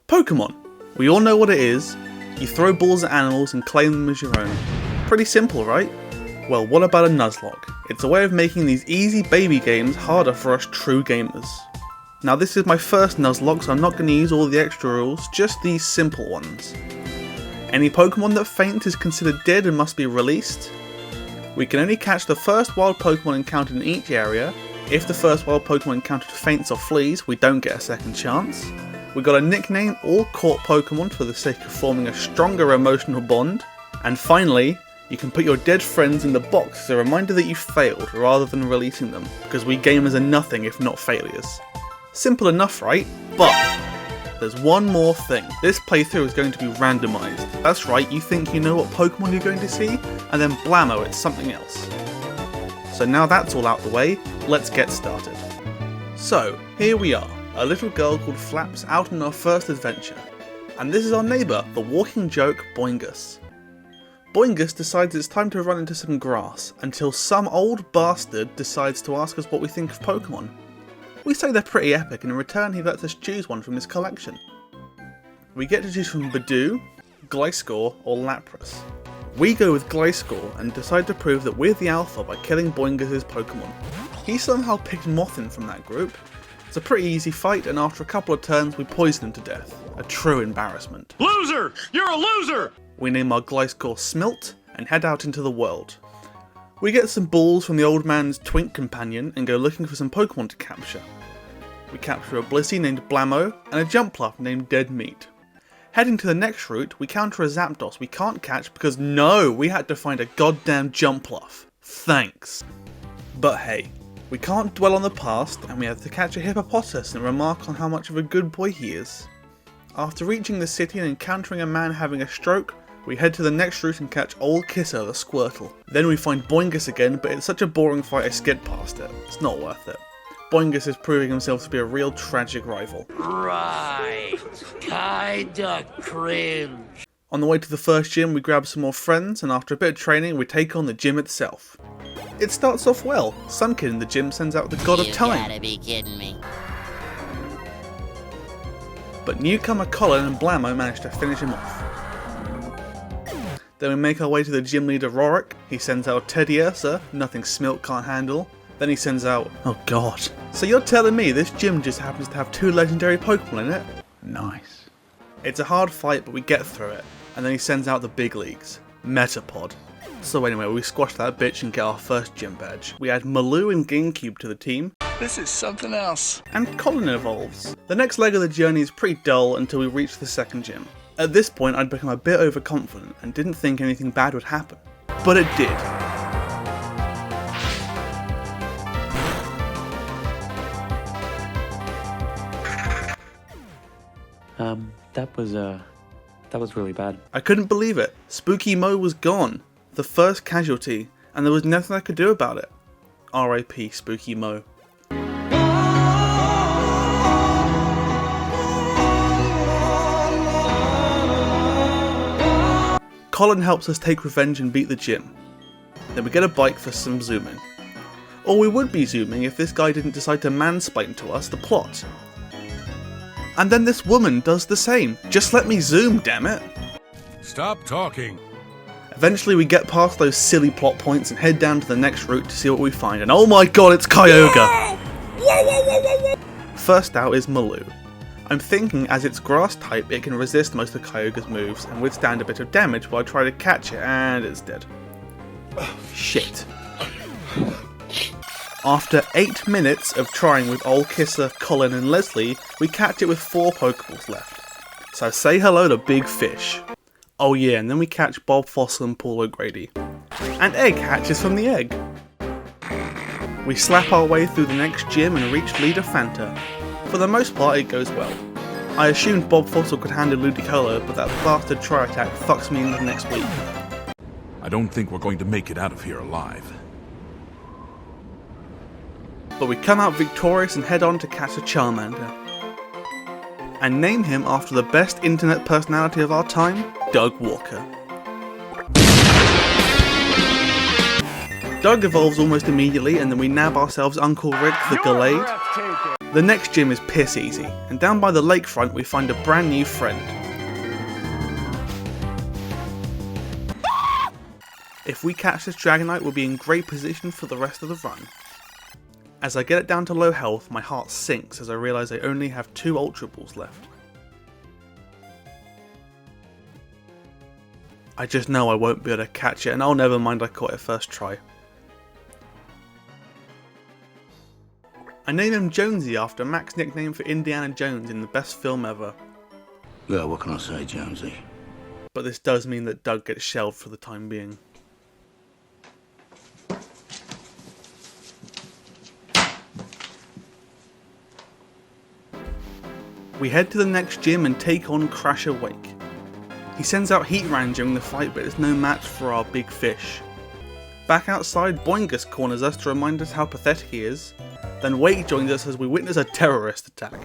Pokémon. We all know what it is. You throw balls at animals and claim them as your own. Pretty simple, right? Well, what about a Nuzlocke? It's a way of making these easy baby games harder for us true gamers. Now this is my first Nuzlocke, so I'm not going to use all the extra rules, just these simple ones. Any Pokemon that faints is considered dead and must be released. We can only catch the first wild Pokemon encountered in each area. If the first wild Pokemon encountered faints or flees, we don't get a second chance. We got to nickname all caught Pokemon for the sake of forming a stronger emotional bond. And finally, you can put your dead friends in the box as a reminder that you failed rather than releasing them, because we gamers are nothing if not failures. Simple enough, right? But there's one more thing. This playthrough is going to be randomized. That's right, you think you know what Pokemon you're going to see, and then blammo, it's something else. So now that's all out the way, let's get started. So, here we are, a little girl called Flaps out on our first adventure. And this is our neighbour, the walking joke Boingus. Boingus decides it's time to run into some grass, until some old bastard decides to ask us what we think of Pokemon. We say they're pretty epic, and in return he lets us choose one from his collection. We get to choose from Badoo, Gliscor or Lapras. We go with Gliscor and decide to prove that we're the alpha by killing Boingus's Pokemon. He somehow picked Mothin from that group. It's a pretty easy fight, and after a couple of turns we poison him to death. A true embarrassment. Loser! You're a loser! We name our Gliscor Smilt and head out into the world. We get some balls from the old man's twink companion and go looking for some Pokemon to capture. We capture a Blissey named Blammo and a Jumpluff named Dead Meat. Heading to the next route, we counter a Zapdos we can't catch because no, we had to find a goddamn Jumpluff. Thanks. But hey, we can't dwell on the past and we have to catch a Hippopotas and remark on how much of a good boy he is. After reaching the city and encountering a man having a stroke, we head to the next route and catch old Kisser the Squirtle. Then we find Boingus again, but it's such a boring fight I skid past it. It's not worth it. Boingus is proving himself to be a real tragic rival. Right, kinda cringe. On the way to the first gym we grab some more friends, and after a bit of training we take on the gym itself. It starts off well. Some kid in the gym sends out the god of time. You gotta be kidding me. But newcomer Colin and Blammo manage to finish him off. Then we make our way to the gym leader Rorik. He sends out Teddiursa, nothing Smilt can't handle. Then he sends out... oh god. So you're telling me this gym just happens to have 2 legendary Pokemon in it? Nice. It's a hard fight, but we get through it. And then he sends out the big leagues. Metapod. So anyway, we squash that bitch and get our first gym badge. We add Maloo and GameCube to the team. This is something else. And Colin evolves. The next leg of the journey is pretty dull until we reach the second gym. At this point I'd become a bit overconfident and didn't think anything bad would happen. But it did. That was really bad. I couldn't believe it. Spooky Mo was gone. The first casualty, and there was nothing I could do about it. R.I.P. Spooky Mo. Colin helps us take revenge and beat the gym. Then we get a bike for some zooming. Or we would be zooming if this guy didn't decide to mansplain to us the plot. And then this woman does the same. Just let me zoom, damn it. Stop talking. Eventually we get past those silly plot points and head down to the next route to see what we find. And oh my god, it's Kyogre! First out is Maloo. I'm thinking as its grass type it can resist most of Kyogre's moves and withstand a bit of damage while I try to catch it, and it's dead. Shit. After 8 minutes of trying with old Kisser, Colin and Leslie, we catch it with 4 Pokeballs left. So say hello to Big Fish. Oh yeah, and then we catch Bob Fossil and Paul O'Grady. And Egg hatches from the egg. We slap our way through the next gym and reach Leader Fanta. For the most part it goes well. I assumed Bob Fossil could handle Ludicolo, but that bastard Tri-Attack fucks me in the next week. I don't think we're going to make it out of here alive. But we come out victorious and head on to catch a Charmander. And name him after the best internet personality of our time, Doug Walker. Doug evolves almost immediately, and then we nab ourselves Uncle Rick the Gallade. The next gym is piss easy, and down by the lakefront we find a brand new friend. If we catch this Dragonite, we'll be in great position for the rest of the run. As I get it down to low health, my heart sinks as I realise I only have 2 Ultra Balls left. I just know I won't be able to catch it, and I'll never mind I caught it first try. I named him Jonesy after Mac's nickname for Indiana Jones in the best film ever. Well, what can I say, Jonesy? But this does mean that Doug gets shelved for the time being. We head to the next gym and take on Crasher Wake. He sends out Heatran during the fight, but it's no match for our big fish. Back outside, Boingus corners us to remind us how pathetic he is. Then Wake joins us as we witness a terrorist attack.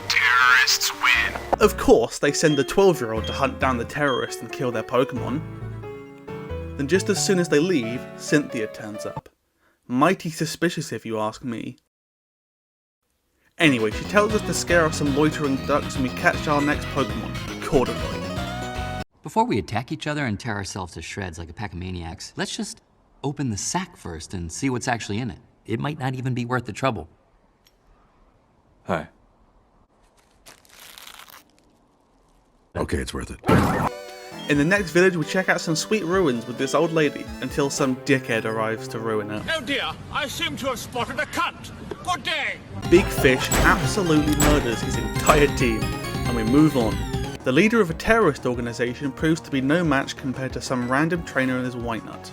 Terrorists win. Of course, they send the 12-year-old to hunt down the terrorists and kill their Pokemon. Then just as soon as they leave, Cynthia turns up. Mighty suspicious if you ask me. Anyway, she tells us to scare off some loitering ducks and we catch our next Pokemon, Corduroy. Before we attack each other and tear ourselves to shreds like a pack of maniacs, let's just open the sack first and see what's actually in it. It might not even be worth the trouble. Hi. Okay, it's worth it. In the next village we check out some sweet ruins with this old lady, until some dickhead arrives to ruin her. Oh dear, I seem to have spotted a cunt. Good day. Big Fish absolutely murders his entire team, and we move on. The leader of a terrorist organisation proves to be no match compared to some random trainer and his white nut.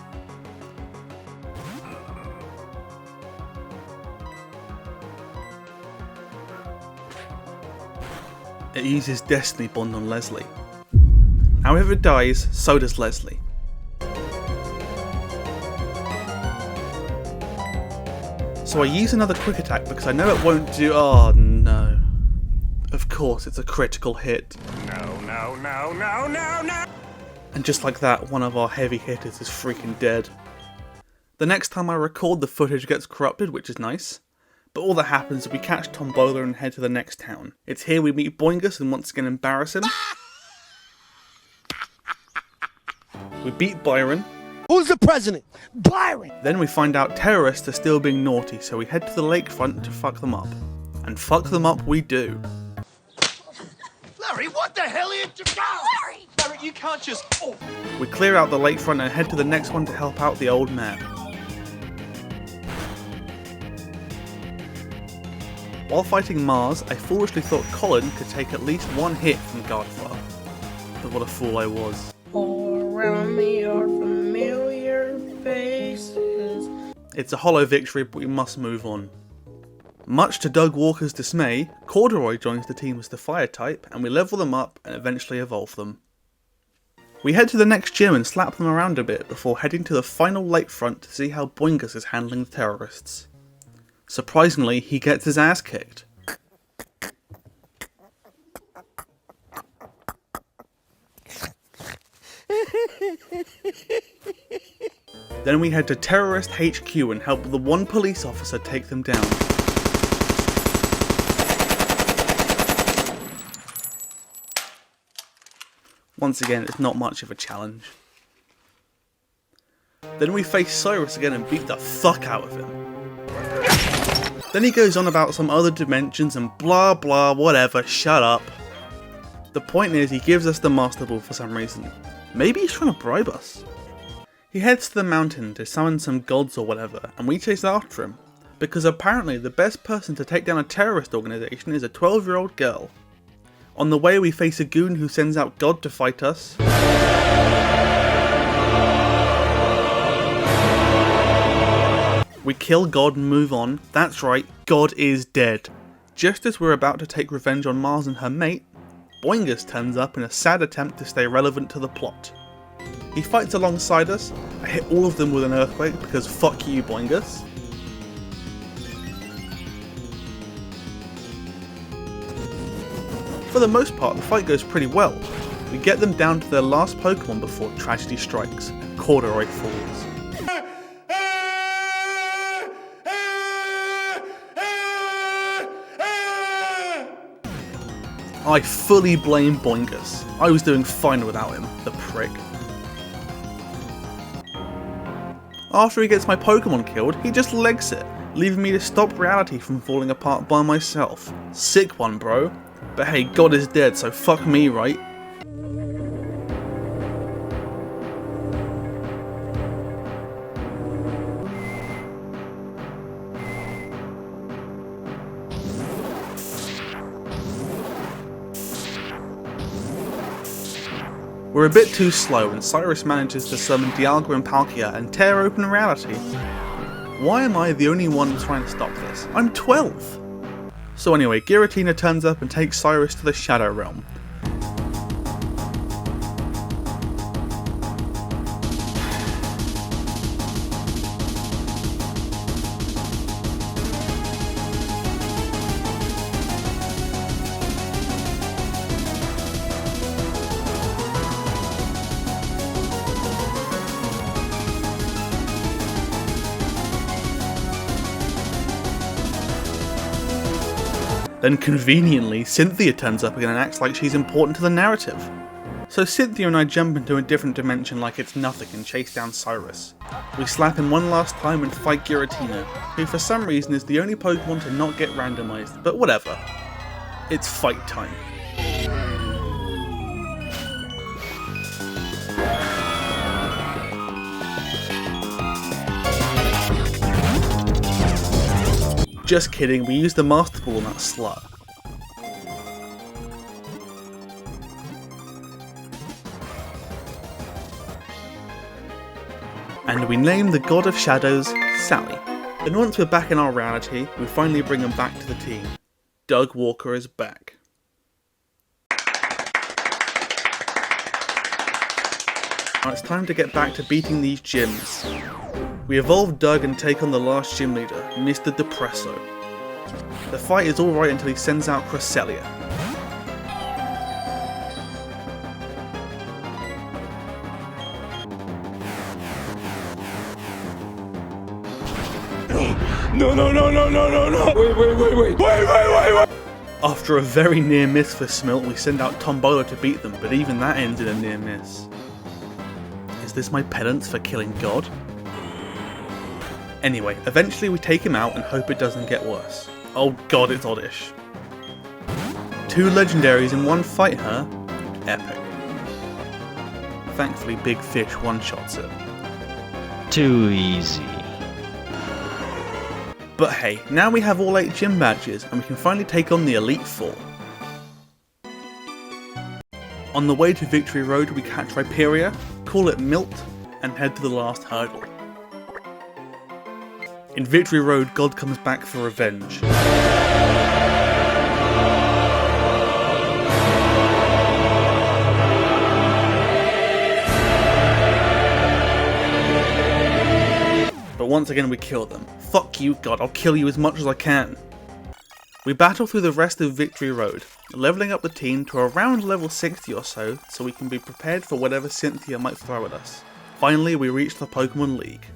It uses Destiny Bond on Leslie. However it dies, so does Leslie. So I use another quick attack because I know it won't do— oh no. Of course it's a critical hit. No. And just like that, one of our heavy hitters is freaking dead. The next time I record, the footage gets corrupted, which is nice. But all that happens is we catch Tombola and head to the next town. It's here we meet Boingus and once again embarrass him. We beat Byron. Who's the president? Byron! Then we find out terrorists are still being naughty, so we head to the lakefront to fuck them up. And fuck them up we do. Larry, what the hell are you doing? Larry, you can't just— oh. We clear out the lakefront and head to the next one to help out the old man. While fighting Mars, I foolishly thought Colin could take at least one hit from Gardevoir. But what a fool I was. All around me are familiar faces. It's a hollow victory, but we must move on. Much to Doug Walker's dismay, Corduroy joins the team as the fire type, and we level them up and eventually evolve them. We head to the next gym and slap them around a bit before heading to the final lakefront to see how Boingus is handling the terrorists. Surprisingly, he gets his ass kicked. Then we head to Terrorist HQ and help the one police officer take them down. Once again, it's not much of a challenge. Then we face Cyrus again and beat the fuck out of him. Then he goes on about some other dimensions and blah blah whatever, shut up. The point is he gives us the Master Ball for some reason. Maybe he's trying to bribe us. He heads to the mountain to summon some gods or whatever, and we chase after him. Because apparently the best person to take down a terrorist organisation is a 12-year-old girl. On the way we face a goon who sends out God to fight us. We kill God and move on. That's right, God is dead. Just as we're about to take revenge on Mars and her mate, Boingus turns up in a sad attempt to stay relevant to the plot. He fights alongside us. I hit all of them with an earthquake because fuck you, Boingus. For the most part, the fight goes pretty well. We get them down to their last Pokemon before tragedy strikes and Corduroy falls. I fully blame Boingus. I was doing fine without him, the prick. After he gets my Pokemon killed, he just legs it, leaving me to stop reality from falling apart by myself. Sick one, bro. But hey, God is dead, so fuck me, right? We're a bit too slow and Cyrus manages to summon Dialga and Palkia and tear open reality. Why am I the only one trying to stop this? I'm 12! So anyway, Giratina turns up and takes Cyrus to the Shadow Realm. Then conveniently, Cynthia turns up again and acts like she's important to the narrative. So Cynthia and I jump into a different dimension like it's nothing and chase down Cyrus. We slap him one last time and fight Giratina, who for some reason is the only Pokemon to not get randomized, but whatever. It's fight time. Just kidding, we used the Master Ball on that slut. And we name the God of Shadows, Sally. Then once we're back in our reality, we finally bring him back to the team. Doug Walker is back. Now it's time to get back to beating these gyms. We evolve Doug and take on the last gym leader, Mr. Depresso. The fight is alright until he sends out Cresselia. No. Wait. After a very near miss for Smilt, we send out Tombola to beat them, but even that ends in a near miss. Is this my penance for killing God? Anyway, eventually we take him out and hope it doesn't get worse. Oh god, it's Oddish. 2 legendaries in one fight, huh? Epic. Thankfully Big Fish one-shots it. Too easy. But hey, now we have all 8 gym badges and we can finally take on the Elite Four. On the way to Victory Road we catch Rhyperior, call it Milt, and head to the last hurdle. In Victory Road, God comes back for revenge. But once again we kill them. Fuck you, God, I'll kill you as much as I can. We battle through the rest of Victory Road, leveling up the team to around level 60 or so we can be prepared for whatever Cynthia might throw at us. Finally, we reach the Pokemon League.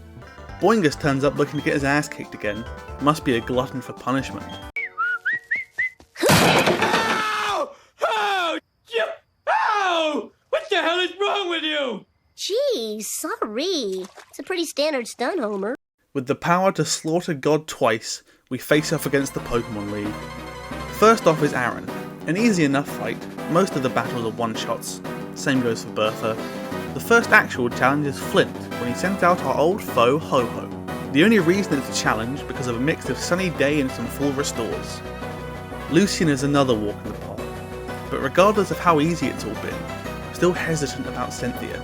Boingus turns up looking to get his ass kicked again. Must be a glutton for punishment. Ow! What the hell is wrong with you? Geez, sorry. It's a pretty standard stun, Homer. With the power to slaughter God twice, we face off against the Pokemon League. First off is Aaron. An easy enough fight, most of the battles are one-shots. Same goes for Bertha. The first actual challenge is Flint, when he sends out our old foe, Ho-Ho. The only reason it's a challenge because of a mix of Sunny Day and some full restores. Lucian is another walk in the park, but regardless of how easy it's all been, I'm still hesitant about Cynthia.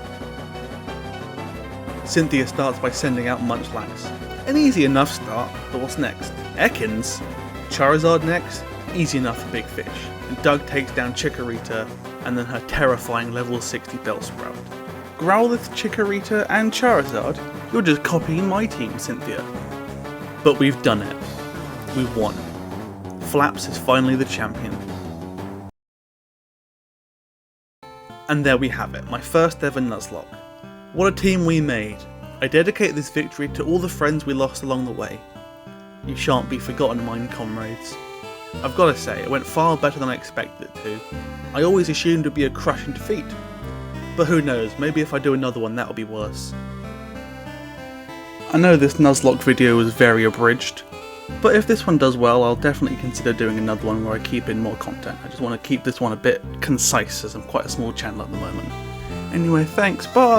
Cynthia starts by sending out Munchlax. An easy enough start, but what's next? Ekans? Charizard next? Easy enough for Big Fish. And Doug takes down Chikorita, and then her terrifying level 60 Bellsprout. Growlithe, Chikorita, and Charizard? You're just copying my team, Cynthia. But we've done it. We've won. Flaps is finally the champion. And there we have it, my first ever Nuzlocke. What a team we made. I dedicate this victory to all the friends we lost along the way. You shan't be forgotten, mine comrades. I've got to say, it went far better than I expected it to. I always assumed it would be a crushing defeat. But who knows, maybe if I do another one that'll be worse. I know this Nuzlocke video was very abridged, but if this one does well, I'll definitely consider doing another one where I keep in more content. I just want to keep this one a bit concise as I'm quite a small channel at the moment. Anyway, thanks, bye!